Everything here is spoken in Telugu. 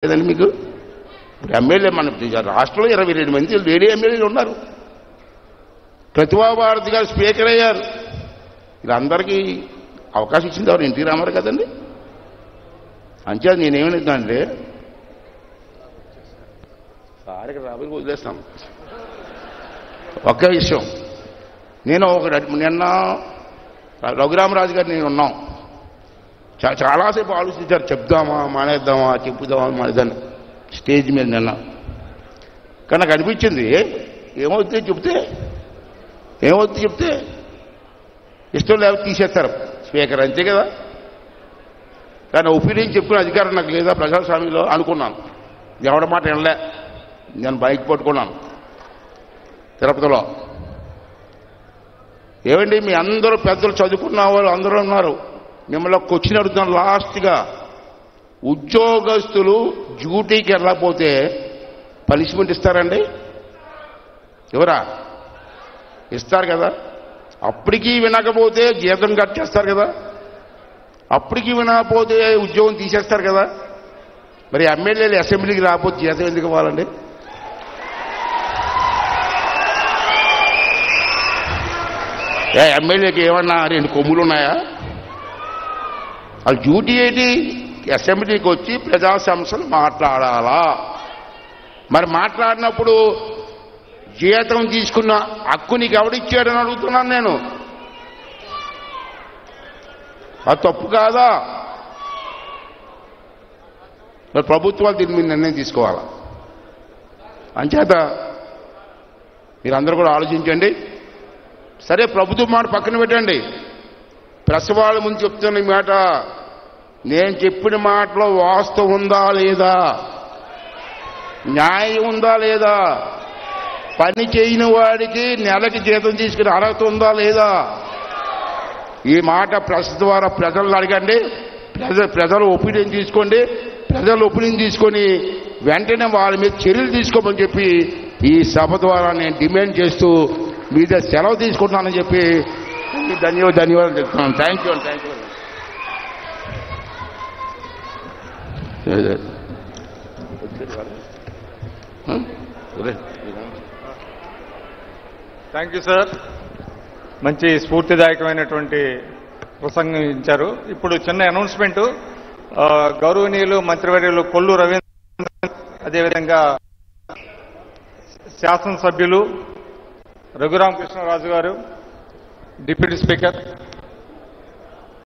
లేదండి మీకు ఇప్పుడు ఎమ్మెల్యే మన రాష్ట్రంలో 22 మంది లేడీ ఎమ్మెల్యేలు ఉన్నారు. ప్రతిభా భారతి గారు స్పీకర్ అయ్యారు. వీళ్ళందరికీ అవకాశం ఇచ్చింది ఎవరు? ఎన్టీ రామారావు కదండి. అంచేది నేనేమనిద్దానంటే సారికి రాబోయి వదిలేస్తాం. ఒకే విషయం, నేను నిన్న రఘురామరాజు గారు నేను ఉన్నాం, చాలాసేపు ఆలోచించారు, చెప్దామా మానేద్దామా చెప్పుదామా మానేద్దాం స్టేజ్ మీద నిన్న. కానీ నాకు అనిపించింది ఏమవుతుంది చెప్తే ఇష్టం లేకపోతే తీసేస్తారు స్పీకర్, అంతే కదా. కానీ ఒపీనియన్ చెప్పుకునే అధికారం నాకు లేదా ప్రజాస్వామ్యంలో అనుకున్నాను. ఎవరి మాట వినలే. నేను బైక్ పట్టుకున్నాను తిరుపతిలో. ఏమండి మీ అందరూ పెద్దలు చదువుకున్న వాళ్ళు అందరూ ఉన్నారు, మిమ్మల్ని క్వశ్చన్ అడుగుతున్నాను లాస్ట్గా. ఉద్యోగస్తులు డ్యూటీకి వెళ్ళకపోతే పనిష్మెంట్ ఇస్తారండి? ఎవరా ఇస్తారు కదా. అప్పటికీ వినకపోతే జీతం కట్ చేస్తారు కదా. అప్పటికి వినకపోతే ఉద్యోగం తీసేస్తారు కదా. మరి ఎమ్మెల్యేలు అసెంబ్లీకి రాకపోతే జీతం ఎందుకు ఇవ్వాలండి? ఎమ్మెల్యేకి ఏమన్నా 2 కొమ్ములు ఉన్నాయా? వాళ్ళ డ్యూటీ ఏంటి? అసెంబ్లీకి వచ్చి ప్రజా సమస్యలు మాట్లాడాలా. మరి మాట్లాడినప్పుడు జీతం తీసుకున్న హక్కు నీకు ఎవడిచ్చాడని అడుగుతున్నాను నేను. అది తప్పు కాదా? మరి ప్రభుత్వాలు దీని మీద నిర్ణయం తీసుకోవాలా. అంచేత మీరందరూ కూడా ఆలోచించండి. సరే ప్రభుత్వం మాట పక్కన పెట్టండి, ప్రెస్ వాళ్ళ ముందు చెప్తున్న మాట, నేను చెప్పిన మాటలో వాస్తవం ఉందా లేదా, న్యాయం ఉందా లేదా, పని చేయని వాడికి నెలకి జీతం తీసుకుని అర్హత ఉందా లేదా, ఈ మాట ప్రెస్ ద్వారా ప్రజలను అడగండి. ప్రజలు ఒపీనియన్ తీసుకోండి. ప్రజలు ఒపీనియన్ తీసుకొని వెంటనే వాళ్ళ మీద చర్యలు తీసుకోమని చెప్పి ఈ సభ ద్వారా నేను డిమాండ్ చేస్తూ మీద సెలవు తీసుకుంటున్నానని చెప్పి ధన్యవాదాలు చెప్తున్నాను. Thank you. Thank you sir. మంచి స్ఫూర్తిదాయకమైనటువంటి ప్రసంగం ఇచ్చారు. ఇప్పుడు చిన్న అనౌన్స్మెంట్. గౌరవనీయులు మంత్రివర్యులు కొల్లు రవీంద్ర, అదేవిధంగా శాసనసభ్యులు రఘురామకృష్ణరాజు గారు, డిప్యూటీ స్పీకర్